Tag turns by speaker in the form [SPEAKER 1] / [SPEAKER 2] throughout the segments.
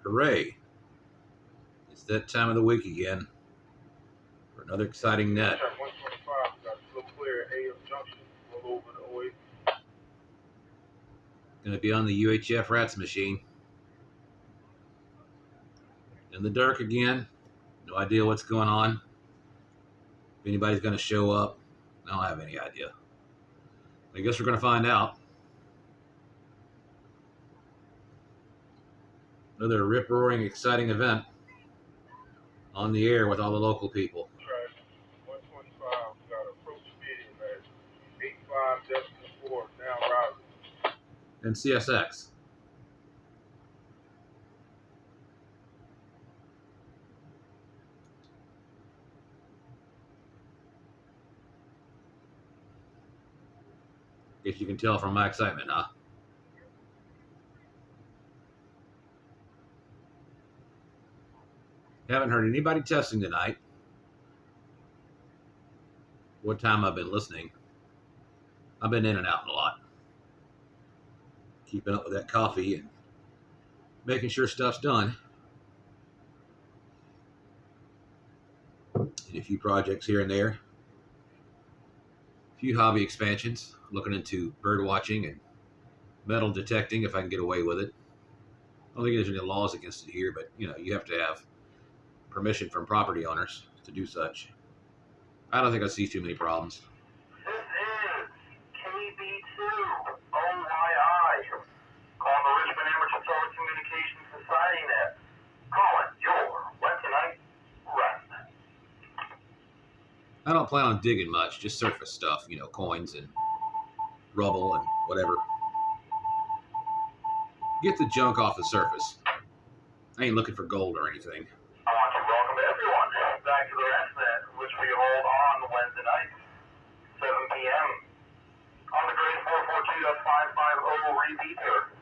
[SPEAKER 1] Hooray! It's that time of the week again for another exciting net.
[SPEAKER 2] Check 125, got still clear AM Junction, roll over to 08.
[SPEAKER 1] Going to be on the UHF Rats machine. In the dark again. No idea what's going on. If anybody's going to show up, I don't have any idea. I guess we're going to find out. Another rip-roaring, exciting event on the air with all the local people.
[SPEAKER 2] Track 125, got approach speeding at 85.4, now rising.
[SPEAKER 1] And CSX. Guess you can tell from my excitement, huh? Haven't heard anybody testing tonight. What time I've been listening. I've been in and out a lot. Keeping up with that coffee and making sure stuff's done. And a few projects here and there. A few hobby expansions. Looking into bird watching and metal detecting if I can get away with it. I don't think there's any laws against it here, but you have to have permission from property owners to do such. I don't think I see too many problems.
[SPEAKER 3] This is KB2 OYI, calling the Richmond Amateur Telecommunications Society Net. Calling your Wednesday night rest.
[SPEAKER 1] I don't plan on digging much, just surface stuff, coins and rubble and whatever. Get the junk off the surface. I ain't looking for gold or anything.
[SPEAKER 3] I want to welcome everyone back to the Rest Net, which we hold on Wednesday nights, 7 p.m. on the grade 442.550 repeater.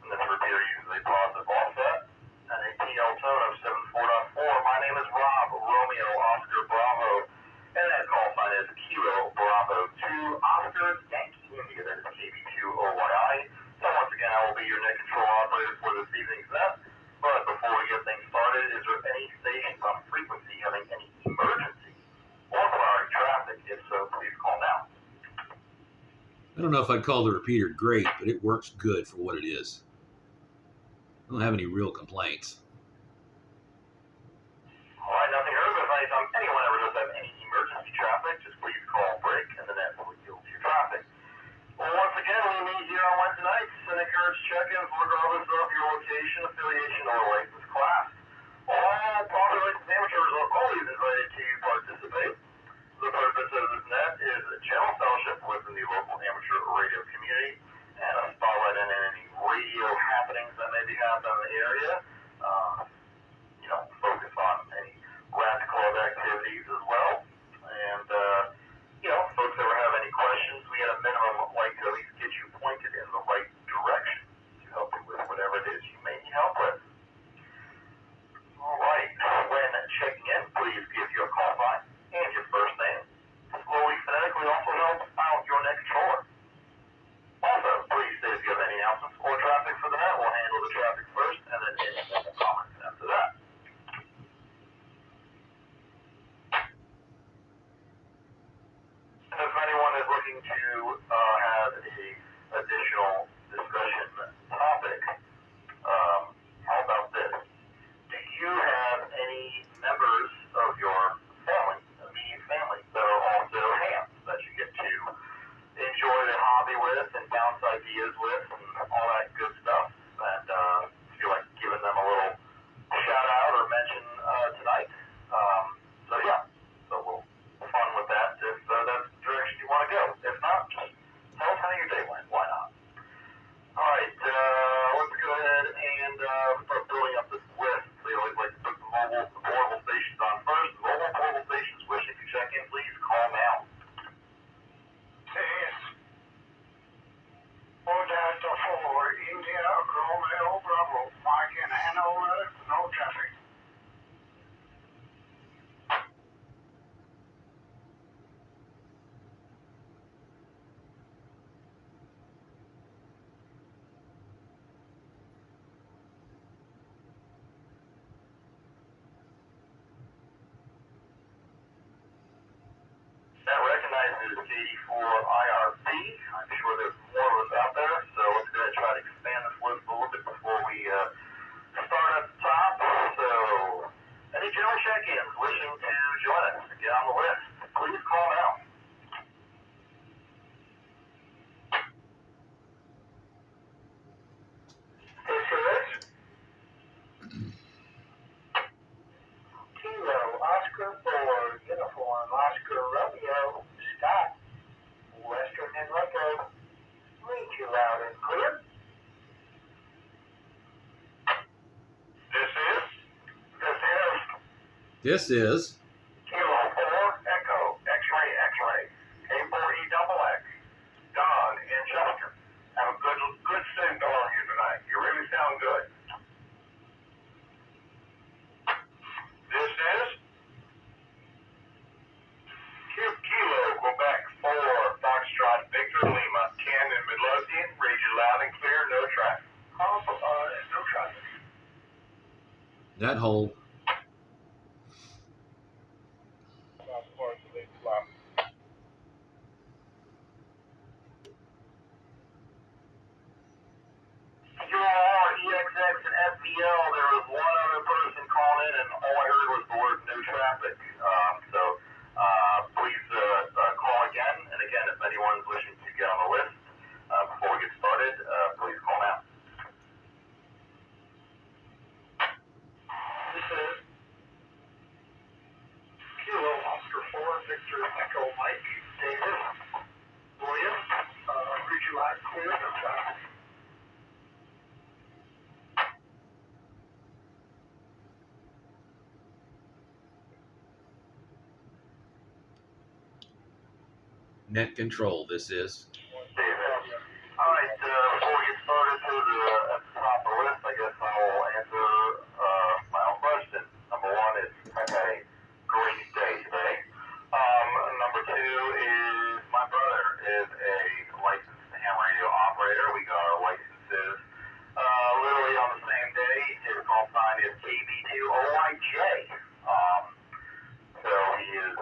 [SPEAKER 3] And this repeater uses a positive offset and a TL tone of 74.4. My name is Rob Romeo Oscar Bravo, and that call sign is Kilo Bravo 2 Oscar Yankee India. That is KB2 OYI. So once again, I will be your net control operator for this evening's net. But before we get things started, is there any stations on frequency having any emergency or priority traffic? If so, please call now.
[SPEAKER 1] I don't know if I'd call the repeater great, but it works good for what it is. I don't have any real complaints.
[SPEAKER 3] All right, nothing heard. If anyone ever does have any emergency traffic, just please call break and the net will yield to your traffic. Well, once again, we meet here on Wednesday nights and encourage check-ins regardless of your location, affiliation, or license class. All properly licensed amateurs are always invited to participate. The purpose of this net is a general fellowship within the local amateur radio community and a spotlight on any radio happenings that may be happening in the area. Focus on any rat club activities as well. And, folks ever have any questions, we at a minimum like to at least get you pointed in the right direction to help you with whatever it is you may need help with. All right. When checking in, please give your call sign and your first name. Slowly, phonetically also helps out your net controller. Also, please say if you have any announcements or traffic for the net, we'll handle the traffic first and then any formal comments after that. If anyone is looking to have a additional discussion topic, how about this? Do you have any members of your family, immediate family, that are also hams that you get to enjoy the hobby with and bounce ideas with and all that good stuff? And feel like giving them a little shout out or mention tonight. So we'll have fun with that if that's the direction you want to go. If not, just tell us how your day went. Why not? All right, let's go ahead and start building up this list. We always like to put the portable stations on first. Mobile portable stations, wishing to check in, please call now.
[SPEAKER 4] Yes. Delta 4, India, Romeo, Bravo, Mike in Hanover, no traffic.
[SPEAKER 3] is KD4IRB. I'm sure there's more of us out there, so let's go ahead and try to expand this list a little bit before we start at the top. So, any general check-ins wishing to join us and get on the list, please call now. This is Kilo Oscar 4 Uniform Oscar Romeo Scott Western and Record. Read you loud and clear.
[SPEAKER 1] This is
[SPEAKER 3] Kilo 4 Echo X-Ray X-Ray A4E double X Don in Chester. Have a good sing going here tonight. You really sound good. This is Kilo Quebec 4 Foxtrot Victor Lima 10 in Midlothian. Read you loud and clear. No traffic. No traffic.
[SPEAKER 1] that whole.
[SPEAKER 3] EXX and FVL, there was one other person calling in, and all I heard was the word no traffic. Please call again. And again, if anyone's wishing to get on the list before we get started, please call now. This is Kilo Oscar 4 Victor Echo Mike David William. Read you loud clear. No traffic.
[SPEAKER 1] Net control, this is.
[SPEAKER 3] All right, before we get started to at the top of the list, I guess I will answer my own question. Number one is I've had a great day today. Number two is my brother is a licensed ham radio operator. We got our licenses literally on the same day. His call sign is KB2OIJ. So he is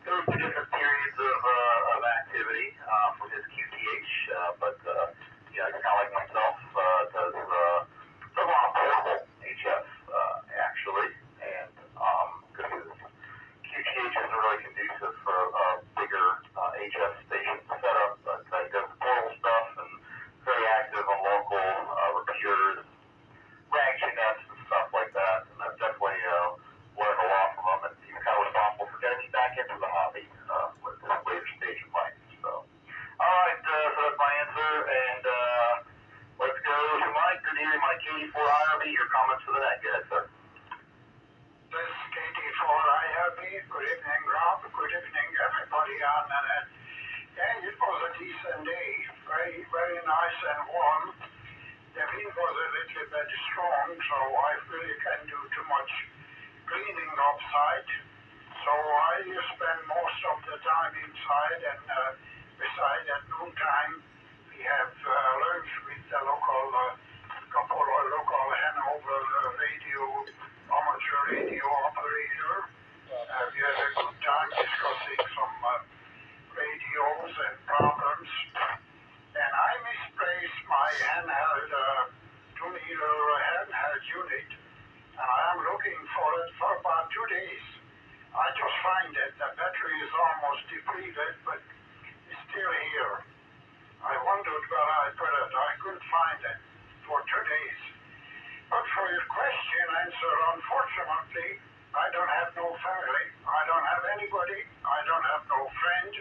[SPEAKER 3] goes through different periods of activity from his QTH, but you know, he's kind of like myself, does a lot of portable HF actually, and because his QTH isn't really conducive for bigger HF station setup, but he does portable stuff and very active on local repeaters, reaction nets and stuff like that, and I've definitely learned a lot from him, and he's kind of responsible for getting me back into the hobby with this later stage of life. So, alright, so that's my answer, and let's go to Mike. Good evening, Mike KD4IRB. Your comments for the night. Go ahead, sir.
[SPEAKER 4] This is KD4IRB. Good evening, Rob. Good evening, everybody on the net. Yeah, it was a decent day. Very, very nice and warm. The wind was a little bit strong, so I really can't do too much cleaning outside. So I spend most of the time inside, and beside at noontime we have lunch with the couple of local Hanover amateur radio operator. We had a good time discussing some radios and problems. And I misplaced my handheld 2-meter handheld unit, and I am looking for it for about 2 days. I just find that the battery is almost depleted, but it's still here. I wondered where I put it. I couldn't find it for 2 days. But for your question answer, unfortunately, I don't have no family. I don't have anybody. I don't have no friend,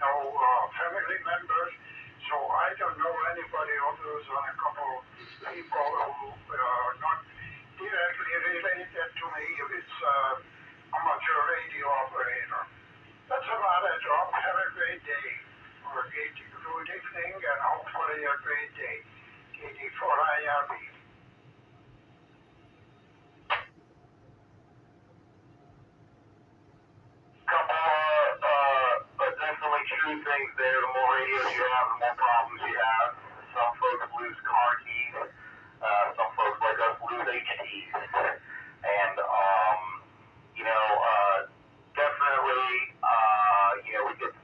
[SPEAKER 4] no family members. So I don't know anybody other than a couple people who are not directly related to me. It's amateur radio operator. That's about it, Rob. Have a great day, or good evening, and hopefully a great day. KD4IRB.
[SPEAKER 3] But definitely true things there. The more radios you have, the more problems you have. Some folks lose car keys. Some folks like us lose HTs. And, you know, definitely, you know, we get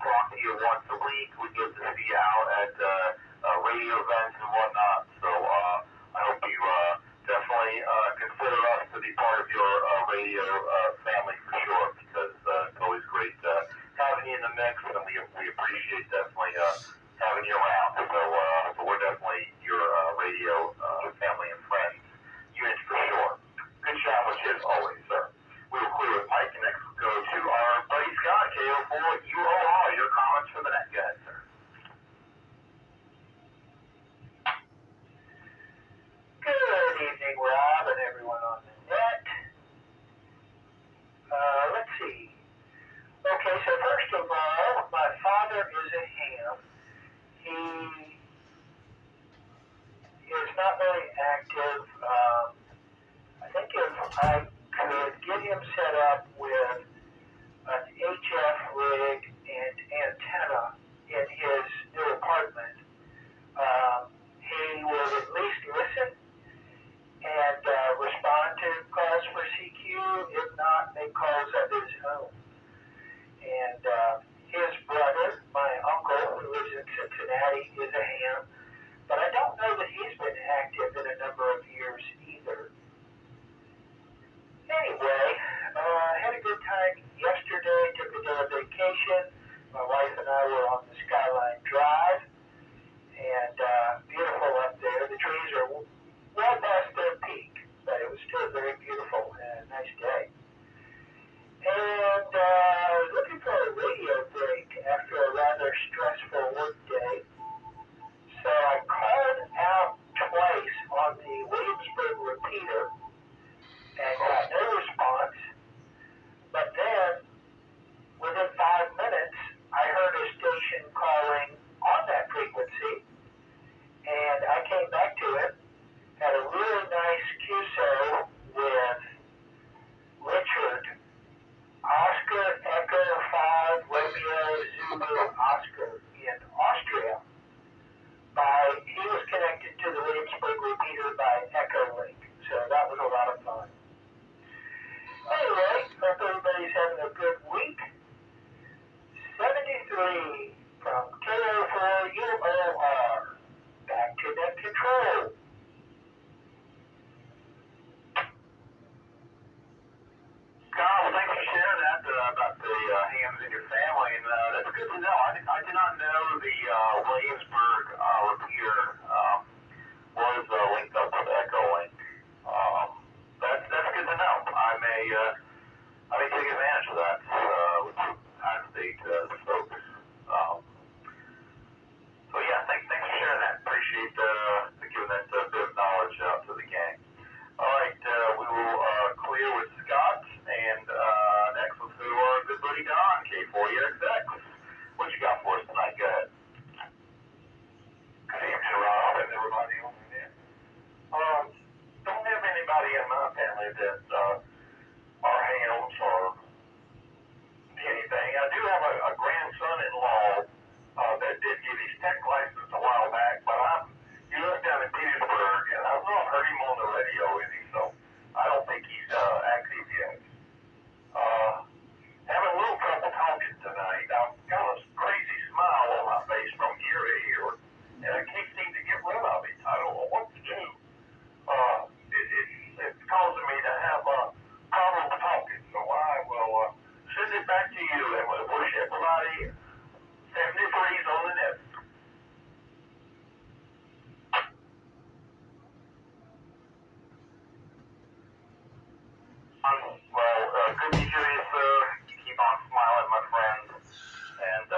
[SPEAKER 3] radio family for sure, because it's always great having you in the mix, and we appreciate definitely having you around. So we're definitely your radio family and friends unit for sure. Good job with you as always, sir. We will clear with Mike, and next we'll go to our buddy Scott, KO4 UOR. Your comments for the net, go ahead, sir.
[SPEAKER 4] Good evening, Rob, and everyone on the net. Let's see. Okay, so first of all, my father is a ham. He is not very active. I think if I could get him set up with an HF rig and antenna in his new apartment, he would at least listen and respond to calls for CQ, if not, make calls of his own. And his brother, my uncle, who lives in Cincinnati, is a ham, but I don't know that he's been active in a number of years either. Anyway, had a good time yesterday, took a day of vacation. My wife and I were on the Skyline Drive, and beautiful up there. The trees are well past their peak, but it was still very beautiful and a nice day. And looking for a radio break after a rather stressful work day. So I called out twice on the Williamsburg repeater and got no response. But then, within 5 minutes, I heard a station calling on that frequency, and I came back to it, had a really nice QSO with Richard, Oscar Echo 5 Romeo Zulu Oscar in Austria. He was connected to the Williamsburg repeater by Echo Link, so that was a lot of fun. Anyway, hope everybody's having a good week. 73 from KO4 UOR. Back to net control.
[SPEAKER 3] Kyle, thanks for sharing that about the hams in your family, and that's good to know. I did not know the Williamsburg repeater was linked up with Echo Link. That's good to know. I may take advantage of that with out-of-state folks. So yeah, thanks for sharing that. Appreciate giving that bit of knowledge out to the gang. All right, we will clear with Scott, and next let's go to our good buddy Don, K4EXX. What you got for us tonight? Go ahead.
[SPEAKER 2] Good evening, Rob, and everybody on the net. Don't have anybody in my family that are hams or anything. I do have a grandson-in-law that did get his tech license a while back, but he lives down in Petersburg, and I've not heard him on the radio any, so I don't think he's active yet. Having a little trouble talking tonight. I've got a crazy smile on my face from ear to ear, and I can't seem to get rid of it. I don't know what to do. It's causing me to have problems talking, so I will send it back to you, and we'll wish everybody 73s on the net.
[SPEAKER 3] Well, good to hear you, sir. You keep on smiling, my friend. And,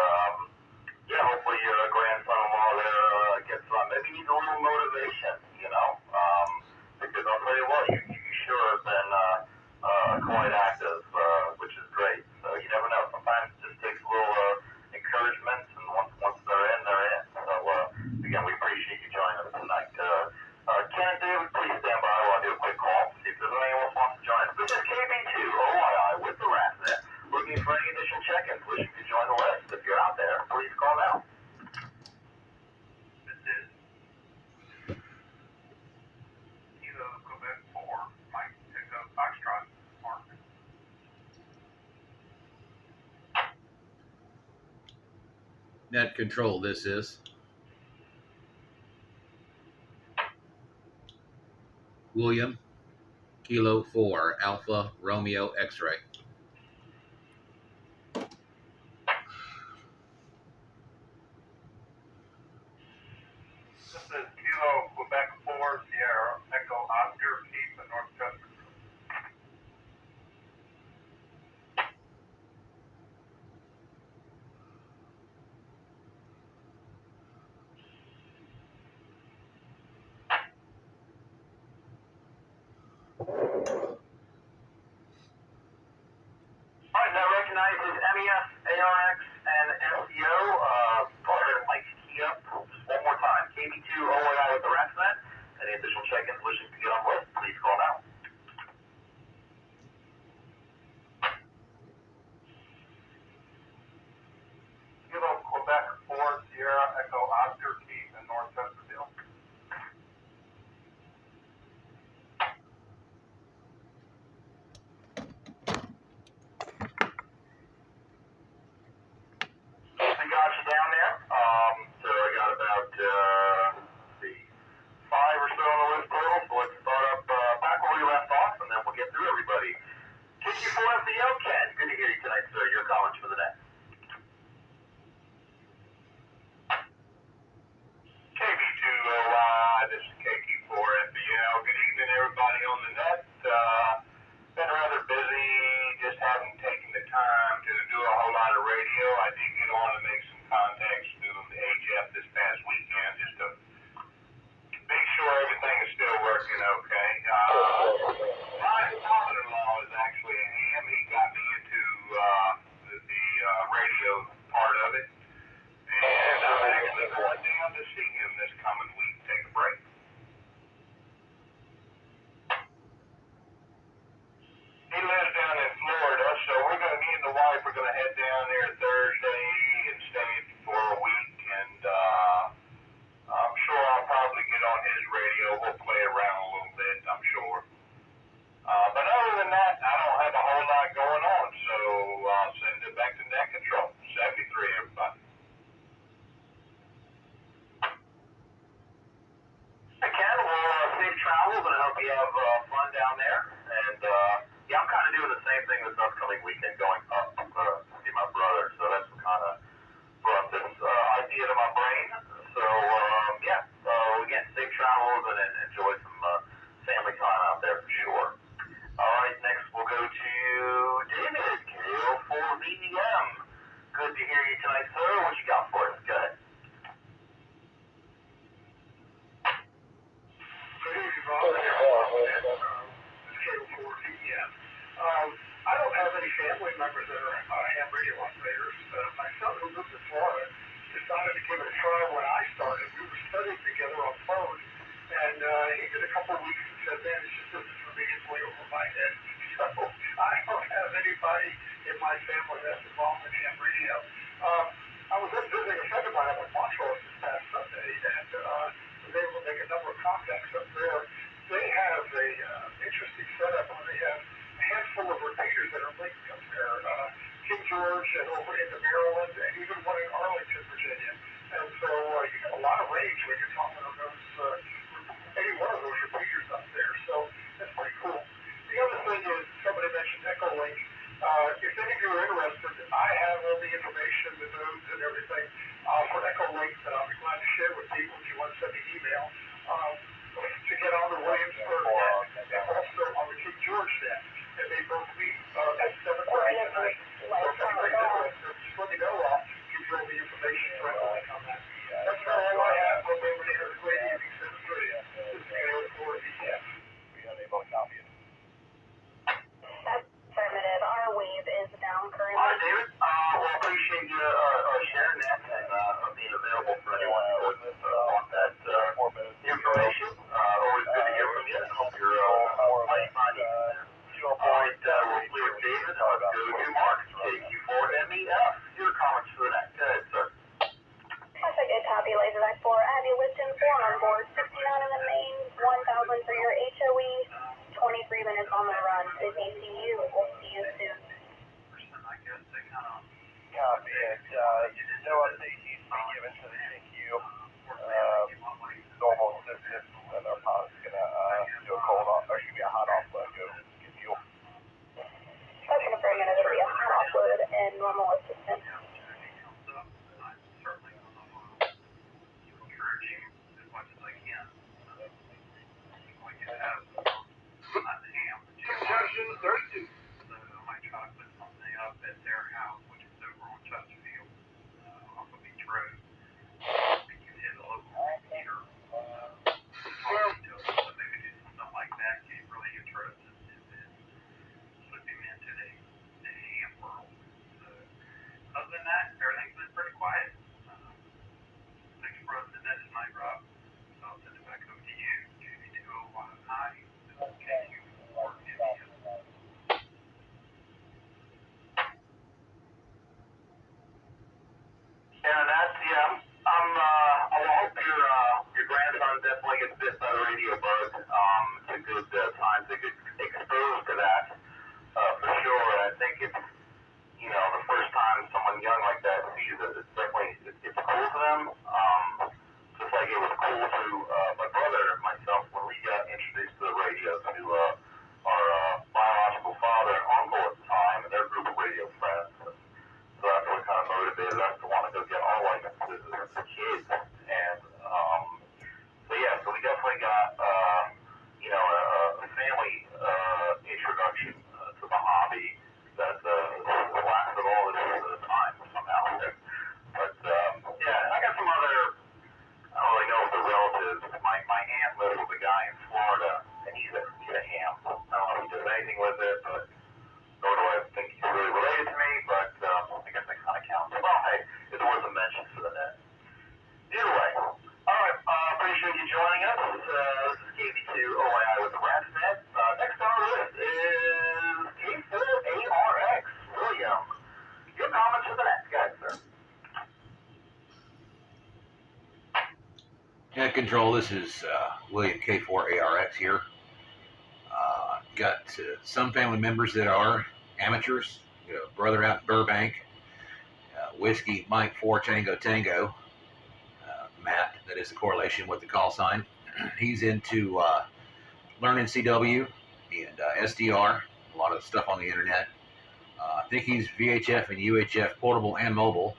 [SPEAKER 3] yeah, hopefully your grandson-in-law there gets maybe needs a little motivation, because I'll tell you what, you sure have been quite active, which is great. So you never know. Sometimes it just takes a little encouragement, and once they're in, they're in. So, again, we appreciate you joining us tonight. Ken and David, please stand by while I do a quick call to see if there's anyone else wants to join us. This is KB2 OII with the RASNet. Looking for any additional check-ins, wishing to join the list. If you're out there, please call now.
[SPEAKER 2] This is Kilo Quebec 4, Mike Echo Foxtrot, Mark.
[SPEAKER 1] Net control, this is. William, Kilo 4, Alpha Romeo X-ray.
[SPEAKER 3] This is Kilo Quebec 4, Sierra Echo Oscar, Keith in North Chesterfield. All right, that recognizes MES, ARX, and SEO. Go ahead and light key up just one more time. KB2 OAI with the rest of that. Any additional check-ins wishing to get on the list, please call now. Kilo Quebec 4, Sierra Echo Oscar, Keith in North Chesterfield. I got you down there. So I got about, let's see, 5 or so on the list total. So let's start up back where we left off, and then we'll get through everybody. KQ4SEO, Ken. Good to hear you tonight, sir. Your comments for the day. KB2OI, this is KQ4SEO. Good evening, everybody on the net. Been rather busy, just haven't taken the time to do a whole lot of radio. I did get on to make some contacts through the HF this past weekend just to make sure everything is still working okay. My father-in-law is actually a ham. He got me into the radio part of it. And I'm actually going down to see him this coming week, take a break. He lives down in Florida, so we're going to, me and the wife are going to head down there Thursday and stay for a week. And I'm sure I'll probably get on his radio. We'll play around a little bit, I'm sure. But other than that, I don't have a whole lot going on, so I'll send it back to net control. 73, everybody. Hey, Ken, well, safe travels, and I hope you have fun down there. And, yeah, I'm kind of doing the same thing this upcoming weekend, going up to see my brother. So that's what kind of brought this idea to my brain. So, yeah, again, safe travels and enjoy some family time out there for sure. All right, next we'll go to David, KO4VEM. Good to hear you tonight, sir. What you got for us? Go ahead.
[SPEAKER 4] Good evening, Bob. KO4VEM. I don't have any family members that are ham radio operators. My son, who lives in Florida, decided to give it a try when I started. We were studying together on phone, and he did a couple of weeks and said, man, it's just this for me, it's way over my head. So I don't have anybody in my family that's involved in ham radio. I was up visiting a friend of mine up in Montrose this past Sunday, and was able to make a number of contacts up there. They have a interesting setup where they have a handful of repeaters that are linked up there. King George and over into Maryland, and even one in Arlington, Virginia. And so you get a lot of range when you're talking on those, any one of those repeaters up there. So that's pretty cool. The other thing is, somebody mentioned Echolink. If any of you are interested, I have all the information, the nodes and everything for Echolink that I'll be glad to share with people if you want to send me an email. To get on the Williamsburg net and also on the King George net. And they both meet at 7:30 tonight. So if anybody's interested, just let me know. I'll give you all the information for Echolink on that. That's all I have. Hope everybody has a great evening. 7:30. This is KO4VEM.
[SPEAKER 3] We unable to copy it.
[SPEAKER 5] Affirmative. Our wave is down currently.
[SPEAKER 3] All right, David. Well, appreciate you sharing that and being available for anyone who would want that information. Always good to hear from you. I hope you're finding it. All right, we'll clear David. Go to Mark, KQ4MEF. Your comments for that. Go ahead, sir.
[SPEAKER 5] That's a good copy, Laserback 4. I have you listed 4 on board, 69 in the main, 1,000 for your HOE, 23 minutes on the run to DCU. We'll see you soon.
[SPEAKER 3] Copy it. No update needs to be given to the CQ. Normal assistance, and our pilot's going to do a cold off, or excuse me, a hot off, go It's a good time to get exposed to that for sure. And I think it's, the first time someone young like that sees it, it's definitely, it's cool to them. Just like it was cool to my brother and myself when we got introduced to the radio to our biological father and uncle at the time and their group of radio friends. And so that's what kind of motivated us to want to go get our licenses as kids. And so we definitely got, a family introduction to the hobby that lasted all this time somehow. But I got some other, I don't really know if they're relatives. My aunt lives with a guy in Florida, and he's a ham. I don't know if he does anything with it, but nor do I think he's really related to me, but I guess that kind of counts. Well, hey, it's worth a mention for the net. Either way, all right, appreciate you joining us. This is KB2 OII with the Rat's Net. Next on our list is K4ARX. William, your comments for the net, guys, sir.
[SPEAKER 1] Net Control, this is William K4ARX here. Got some family members that are amateurs. Brother out in Burbank, Whiskey Mike 4 Tango Tango, Matt, that is a correlation with the call sign. He's into learning CW and SDR, a lot of stuff on the internet. I think he's VHF and UHF portable and mobile.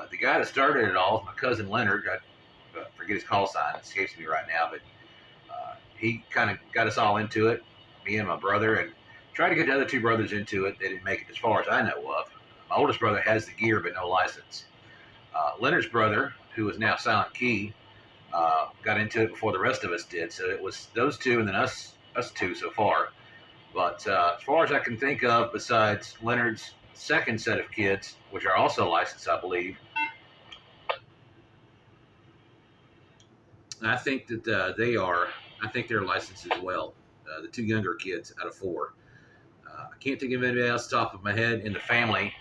[SPEAKER 1] The guy that started it all is my cousin Leonard. I forget his call sign, it escapes me right now, but he kind of got us all into it, me and my brother, and tried to get the other two brothers into it. They didn't make it as far as I know of. My oldest brother has the gear but no license. Leonard's brother, who is now Silent Key, got into it before the rest of us did, so it was those two and then us two so far. But as far as I can think of, besides Leonard's second set of kids, which are also licensed, I believe, I think that I think they're licensed as well. The two younger kids out of four. I can't think of anybody else off the top of my head in the family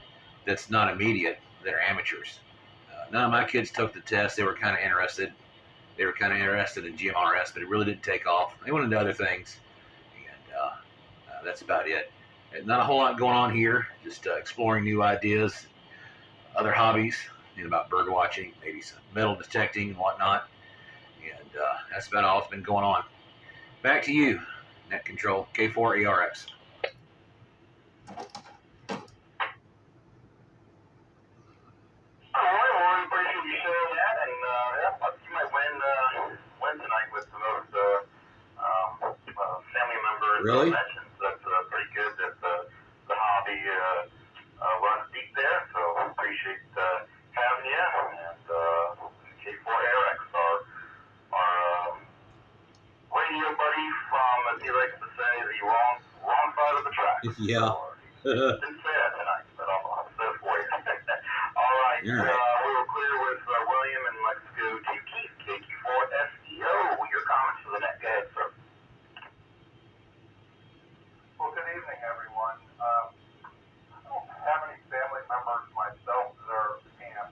[SPEAKER 1] that's not immediate that are amateurs. None of my kids took the test. They were kind of interested. They were kind of interested in GMRS, but it really didn't take off. They went into other things, and that's about it. And not a whole lot going on here. Just exploring new ideas, other hobbies, about bird watching, maybe some metal detecting and whatnot. And that's about all that's been going on. Back to you, Net Control, K4ARX.
[SPEAKER 3] Well, appreciate you sharing that, and you might win tonight with the most family members.
[SPEAKER 1] Really?
[SPEAKER 3] Mentions. That's pretty good. That the hobby runs deep there, so appreciate having you. And K4ARX, our radio buddy from, as he likes to say, the wrong side of the track.
[SPEAKER 1] Yeah.
[SPEAKER 3] Didn't say that tonight, but I'll say it for you. All right. We were clear with William, and let's go to Keith, KQ4SEO. Your comments for the net. Go ahead, sir.
[SPEAKER 2] Well, good evening, everyone. I don't have any family members myself that are ham.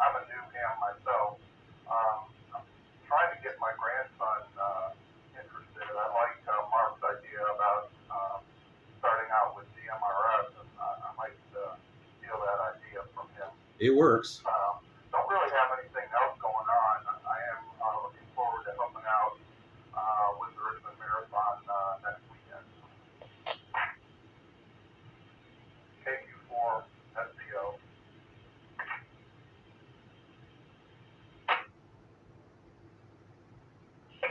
[SPEAKER 2] I'm a new ham myself. I'm trying to get my grandson interested. I like Mark's idea about starting out with GMRS, and I might steal that idea from him.
[SPEAKER 1] It works.
[SPEAKER 2] Don't really have anything else going on. I am looking forward to helping out with the Richmond Marathon next weekend. KQ4 SEO.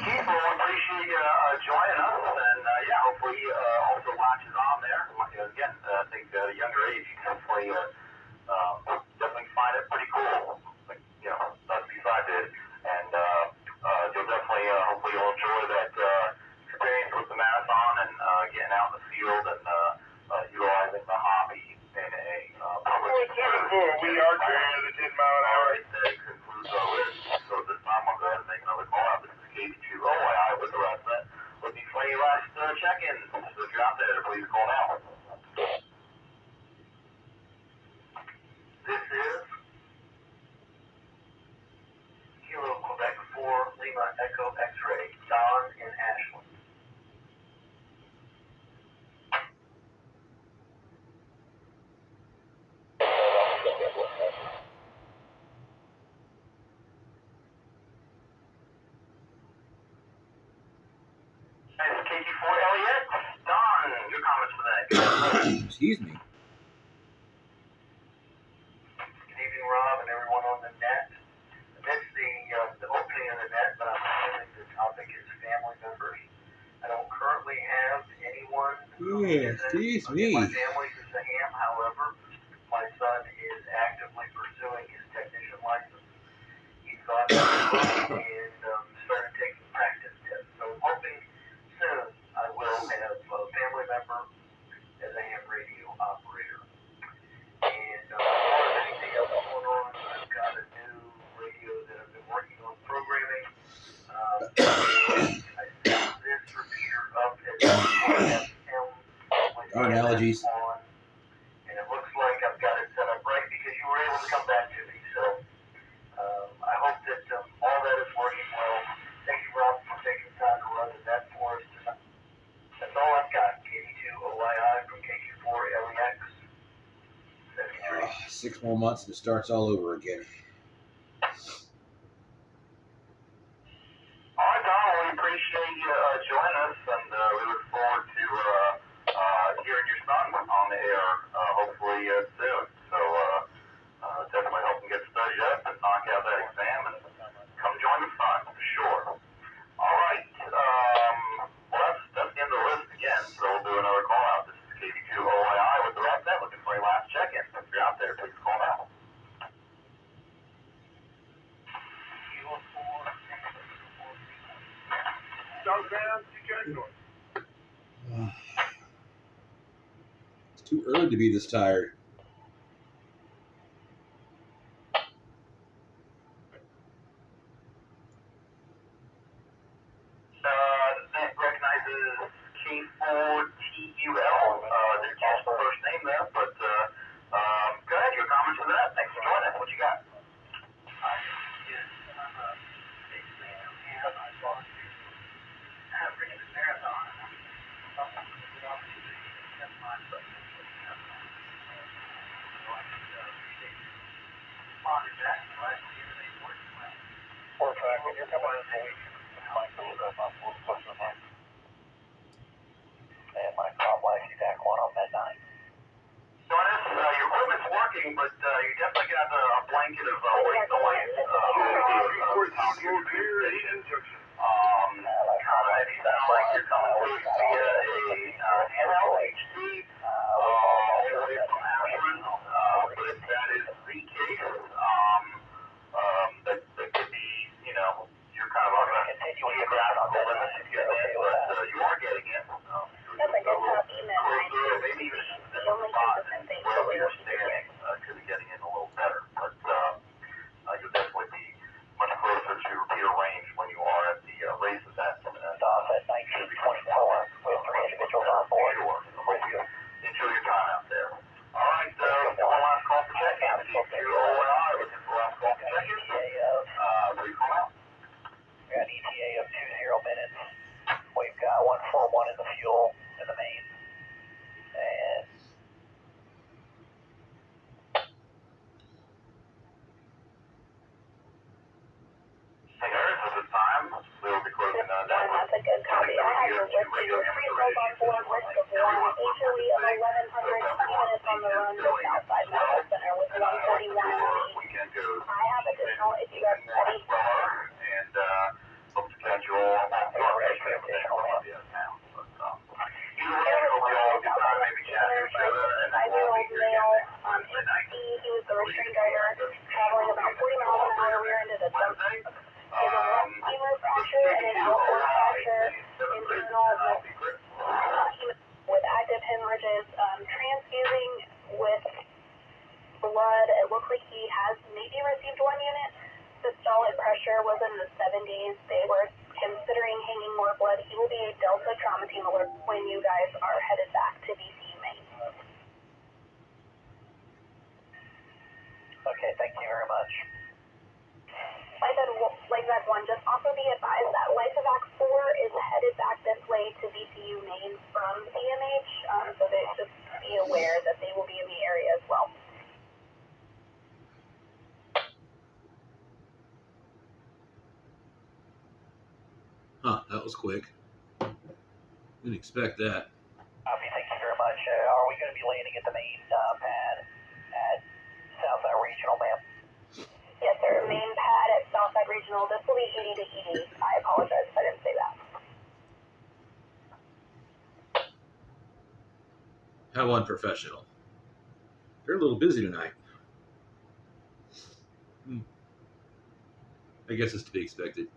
[SPEAKER 3] Keith, well, appreciate you joining us, and hopefully also watches on there. Again, I think at a younger age, you can definitely find it pretty cool. Like, that's beside it, and you'll definitely, hopefully, you'll enjoy that experience with the marathon and getting out in the field and utilizing the hobby in a public service.
[SPEAKER 2] We are carrying the 10 mile an hour.
[SPEAKER 3] That concludes our list. So at this time, I'll go ahead and make another call out. This is KB2 OII with the Rat's Net. Looking for any last check-ins. So if you're out there, please call now. This is Kilo Quebec 4 Lima Echo X-Ray, Don in Ashland. KQ4 Elliott. Don, your comments for that.
[SPEAKER 1] Excuse me.
[SPEAKER 3] Good evening, Rob, and everyone on the net. Amidst the opening of the net, but I'm assuming the topic is family members. I don't currently have anyone who
[SPEAKER 1] Yeah,
[SPEAKER 3] isn't
[SPEAKER 1] excuse
[SPEAKER 3] in
[SPEAKER 1] me.
[SPEAKER 3] my family who's a ham. However, my son is actively pursuing his technician license. He's gone to school and started taking practice tests. So I'm hoping soon I will have a family member as a ham radio operator. And as far as anything else going on, I've got a new radio that I've been working on programming. I set this repeater up at FM with
[SPEAKER 1] Darn allergies.
[SPEAKER 3] on, and it looks like I've got it set up right because you were able to come back to me. So I hope that all that is working well. Thank you, Rob, for taking the time to run the net for us tonight. That's all I've got. KD2OYI from KQ4 LEX 73.
[SPEAKER 1] 6 more months and it starts all over again.
[SPEAKER 3] All right, Don, we appreciate you joining us, and we look forward to hearing your son on the air, hopefully soon. So definitely help him get studied up and knock out that exam and come join the fun, for sure. All right, well, that's the end of the list again, so we'll do another call out. This is KD2OII with the Rap Net, looking for your last check-in. If you're out there, please call now.
[SPEAKER 1] It's too early to be this tired.
[SPEAKER 3] That recognizes K4TUL. Didn't catch the first name there, but go ahead, your comments on that. Thanks for joining. What you got? And my complex, exact one on midnight. Jonas, your equipment's working, but you definitely got a blanket of white noise. It sounds like you're coming to us via a handheld HD, all the way from Ashland. But if that is the case, that could be, you're kind of on a geographical limit to get in, but you are getting in.
[SPEAKER 5] That's a good copy, man.
[SPEAKER 3] Maybe even a different spot wherever you're standing could be getting in a little better. But you'll definitely be much closer to repeater range when you are at the race event. Off at 1924 with 3 individuals on board. Sure. Enjoy your time out there. All right, one last call for check-in. KQ2OI, looking for last call for check-in. Please call out. We got ETA of 20 minutes. We've got 141 in the fuel in the main. And hey, Harris, at this time, we will be closing down that.
[SPEAKER 5] That's a good copy. I have your listing. Pre-sold on board, list of 1, HOE of 1100, 20 minutes on the run, just outside Medical Center with 141
[SPEAKER 3] Weekend goes
[SPEAKER 5] I have additional if you guys ready.
[SPEAKER 3] and hope to catch you all. Columbia town. But either way, I hope you all have a good time, maybe chat to each other, and then we'll be here again.
[SPEAKER 5] He was the restraint driver, traveling about 40 miles an hour rear into the dump. He has a left femur fracture and an outboard fracture, internal with active hemorrhages, transfusing with blood. It looks like he has maybe received 1 unit. Systolic pressure was in the 70s. They were considering hanging more blood. He will be a Delta trauma team alert when you guys are headed back to VCU Maine.
[SPEAKER 3] Okay, thank you very much.
[SPEAKER 5] Like that one, just also be advised that Lysovac 4 is headed back this way to VCU Maine from CMH, so they just be aware that they will be in the area as well.
[SPEAKER 1] Huh, that was quick. Didn't expect that.
[SPEAKER 3] Copy, thank you very much. Are we going to be landing at the main pad at Southside Regional, ma'am?
[SPEAKER 5] Yes, sir. Main pad at Southside Regional. This will be ED to ED. I apologize if I didn't say that.
[SPEAKER 1] How unprofessional. They're a little busy tonight. I guess it's to be expected.